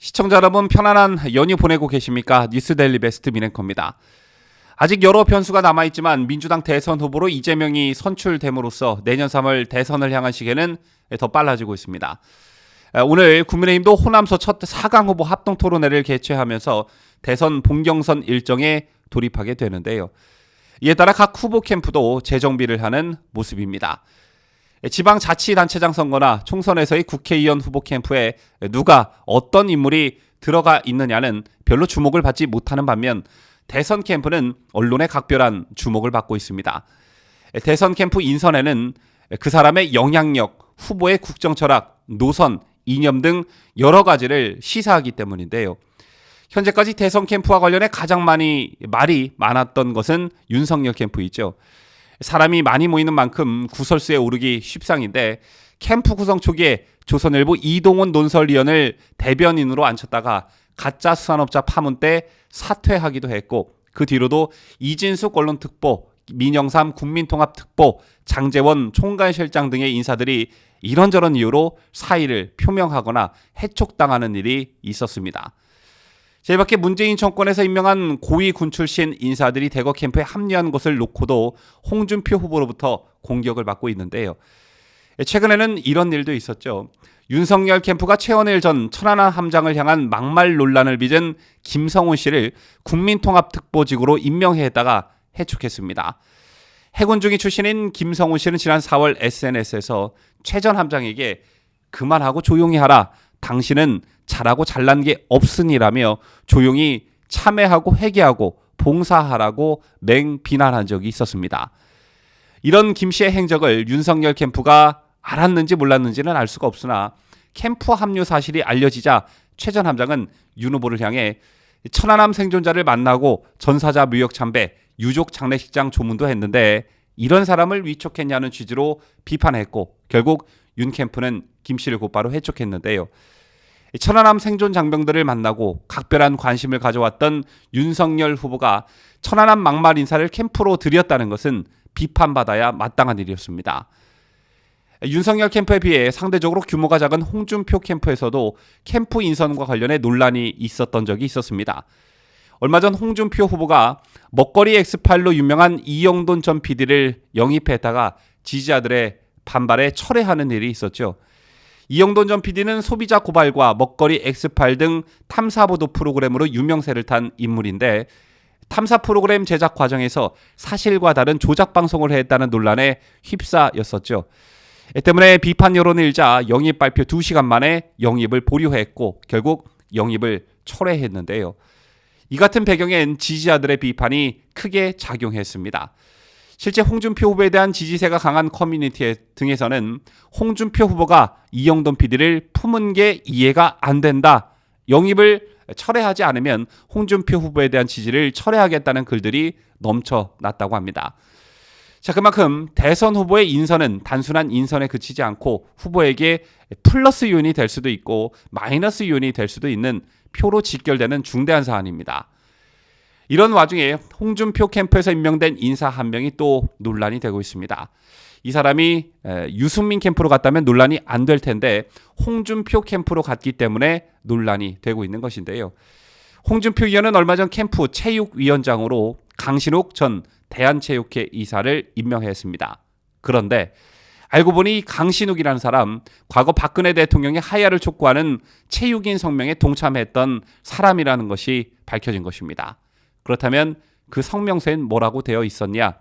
시청자 여러분 편안한 연휴 보내고 계십니까? 뉴스데일리 베스트 민앵커입니다. 아직 여러 변수가 남아있지만 민주당 대선 후보로 이재명이 선출됨으로써 내년 3월 대선을 향한 시계는 더 빨라지고 있습니다. 오늘 국민의힘도 호남서 첫 4강 후보 합동 토론회를 개최하면서 대선 본경선 일정에 돌입하게 되는데요. 이에 따라 각 후보 캠프도 재정비를 하는 모습입니다. 지방자치단체장 선거나 총선에서의 국회의원 후보 캠프에 누가 어떤 인물이 들어가 있느냐는 별로 주목을 받지 못하는 반면 대선 캠프는 언론의 각별한 주목을 받고 있습니다. 대선 캠프 인선에는 그 사람의 영향력, 후보의 국정철학, 노선, 이념 등 여러 가지를 시사하기 때문인데요. 현재까지 대선 캠프와 관련해 가장 말이 많았던 것은 윤석열 캠프이죠. 사람이 많이 모이는 만큼 구설수에 오르기 쉽상인데 캠프 구성 초기에 조선일보 이동원 논설위원을 대변인으로 앉혔다가 가짜 수산업자 파문 때 사퇴하기도 했고 그 뒤로도 이진숙 언론특보, 민영삼 국민통합특보, 장제원 총괄실장 등의 인사들이 이런저런 이유로 사의를 표명하거나 해촉당하는 일이 있었습니다. 이 밖에 문재인 정권에서 임명한 고위군 출신 인사들이 대거 캠프에 합류한 것을 놓고도 홍준표 후보로부터 공격을 받고 있는데요. 최근에는 이런 일도 있었죠. 윤석열 캠프가 최원일 전 천안함 함장을 향한 막말 논란을 빚은 김성훈 씨를 국민통합특보직으로 임명했다가 해촉했습니다. 해군 중위 출신인 김성훈 씨는 지난 4월 SNS에서 최 전 함장에게 그만하고 조용히 하라. 당신은 잘하고 잘난 게 없으니라며 조용히 참회하고 회개하고 봉사하라고 맹비난한 적이 있었습니다. 이런 김 씨의 행적을 윤석열 캠프가 알았는지 몰랐는지는 알 수가 없으나 캠프 합류 사실이 알려지자 최 전 함장은 윤 후보를 향해 천안함 생존자를 만나고 전사자 묘역 참배, 유족 장례식장 조문도 했는데 이런 사람을 위촉했냐는 취지로 비판했고 결국 윤 캠프는 김 씨를 곧바로 해촉했는데요. 천안함 생존 장병들을 만나고 각별한 관심을 가져왔던 윤석열 후보가 천안함 막말 인사를 캠프로 들였다는 것은 비판받아야 마땅한 일이었습니다. 윤석열 캠프에 비해 상대적으로 규모가 작은 홍준표 캠프에서도 캠프 인선과 관련해 논란이 있었던 적이 있었습니다. 얼마 전 홍준표 후보가 먹거리 엑스파일로 유명한 이영돈 전 PD를 영입했다가 지지자들의 반발에 철회하는 일이 있었죠. 이영돈 전 PD는 소비자 고발과 먹거리 엑스파일 등 탐사보도 프로그램으로 유명세를 탄 인물인데 탐사 프로그램 제작 과정에서 사실과 다른 조작 방송을 했다는 논란에 휩싸였었죠. 때문에 비판 여론을 일자 영입 발표 2시간 만에 영입을 보류했고 결국 영입을 철회했는데요. 이 같은 배경엔 지지자들의 비판이 크게 작용했습니다. 실제 홍준표 후보에 대한 지지세가 강한 커뮤니티 등에서는 홍준표 후보가 이영돈 PD를 품은 게 이해가 안 된다. 영입을 철회하지 않으면 홍준표 후보에 대한 지지를 철회하겠다는 글들이 넘쳐났다고 합니다. 자, 그만큼 대선 후보의 인선은 단순한 인선에 그치지 않고 후보에게 플러스 요인이 될 수도 있고 마이너스 요인이 될 수도 있는 표로 직결되는 중대한 사안입니다. 이런 와중에 홍준표 캠프에서 임명된 인사 한 명이 또 논란이 되고 있습니다. 이 사람이 유승민 캠프로 갔다면 논란이 안 될 텐데 홍준표 캠프로 갔기 때문에 논란이 되고 있는 것인데요. 홍준표 의원은 얼마 전 캠프 체육위원장으로 강신욱 전 대한체육회 이사를 임명했습니다. 그런데 알고 보니 강신욱이라는 사람 과거 박근혜 대통령의 하야를 촉구하는 체육인 성명에 동참했던 사람이라는 것이 밝혀진 것입니다. 그렇다면 그 성명서엔 뭐라고 되어 있었냐?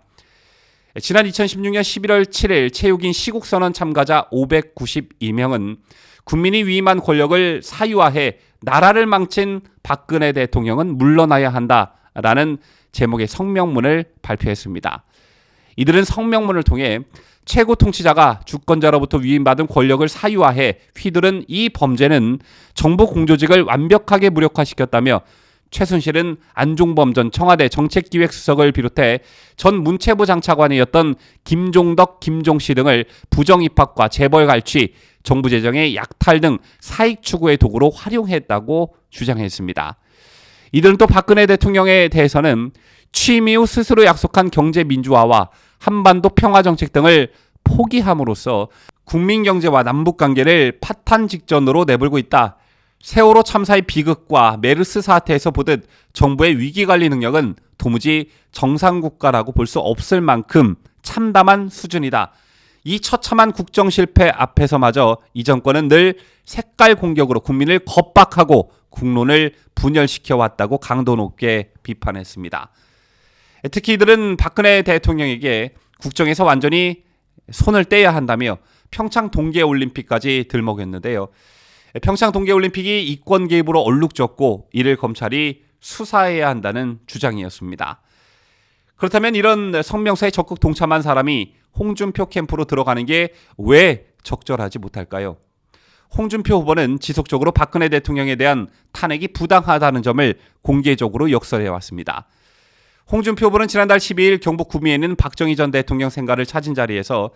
지난 2016년 11월 7일 체육인 시국선언 참가자 592명은 국민이 위임한 권력을 사유화해 나라를 망친 박근혜 대통령은 물러나야 한다라는 제목의 성명문을 발표했습니다. 이들은 성명문을 통해 최고 통치자가 주권자로부터 위임받은 권력을 사유화해 휘두른 이 범죄는 정부 공조직을 완벽하게 무력화시켰다며 최순실은 안종범 전 청와대 정책기획수석을 비롯해 전 문체부 장차관이었던 김종덕, 김종씨 등을 부정입학과 재벌 갈취, 정부 재정의 약탈 등 사익 추구의 도구로 활용했다고 주장했습니다. 이들은 또 박근혜 대통령에 대해서는 취임 이후 스스로 약속한 경제 민주화와 한반도 평화 정책 등을 포기함으로써 국민 경제와 남북 관계를 파탄 직전으로 내몰고 있다. 세월호 참사의 비극과 메르스 사태에서 보듯 정부의 위기관리 능력은 도무지 정상국가라고 볼 수 없을 만큼 참담한 수준이다. 이 처참한 국정 실패 앞에서마저 이 정권은 늘 색깔 공격으로 국민을 겁박하고 국론을 분열시켜 왔다고 강도 높게 비판했습니다. 특히 이들은 박근혜 대통령에게 국정에서 완전히 손을 떼야 한다며 평창 동계올림픽까지 들먹였는데요. 평창 동계올림픽이 이권 개입으로 얼룩졌고 이를 검찰이 수사해야 한다는 주장이었습니다. 그렇다면 이런 성명서에 적극 동참한 사람이 홍준표 캠프로 들어가는 게 왜 적절하지 못할까요? 홍준표 후보는 지속적으로 박근혜 대통령에 대한 탄핵이 부당하다는 점을 공개적으로 역설해왔습니다. 홍준표 후보는 지난달 12일 경북 구미에 있는 박정희 전 대통령 생가를 찾은 자리에서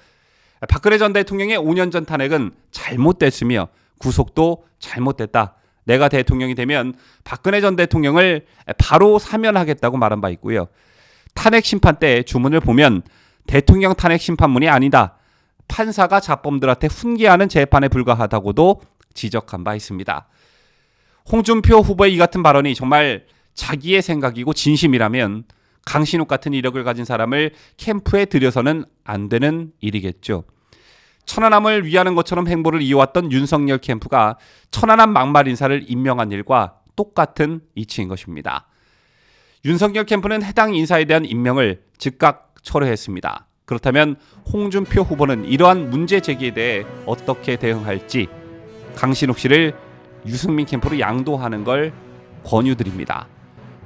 박근혜 전 대통령의 5년 전 탄핵은 잘못됐으며 구속도 잘못됐다. 내가 대통령이 되면 박근혜 전 대통령을 바로 사면하겠다고 말한 바 있고요. 탄핵 심판 때 주문을 보면 대통령 탄핵 심판문이 아니다. 판사가 자범들한테 훈계하는 재판에 불과하다고도 지적한 바 있습니다. 홍준표 후보의 이 같은 발언이 정말 자기의 생각이고 진심이라면 강신욱 같은 이력을 가진 사람을 캠프에 들여서는 안 되는 일이겠죠. 천안함을 위하는 것처럼 행보를 이어왔던 윤석열 캠프가 천안함 막말 인사를 임명한 일과 똑같은 이치인 것입니다. 윤석열 캠프는 해당 인사에 대한 임명을 즉각 철회했습니다. 그렇다면 홍준표 후보는 이러한 문제 제기에 대해 어떻게 대응할지 강신욱 씨를 유승민 캠프로 양도하는 걸 권유드립니다.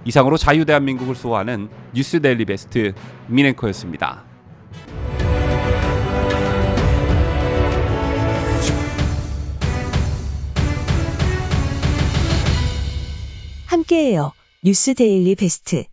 이상으로 자유대한민국을 수호하는 뉴스데일리 베스트 민앵커였습니다. 함께해요. 뉴스데일리 베스트.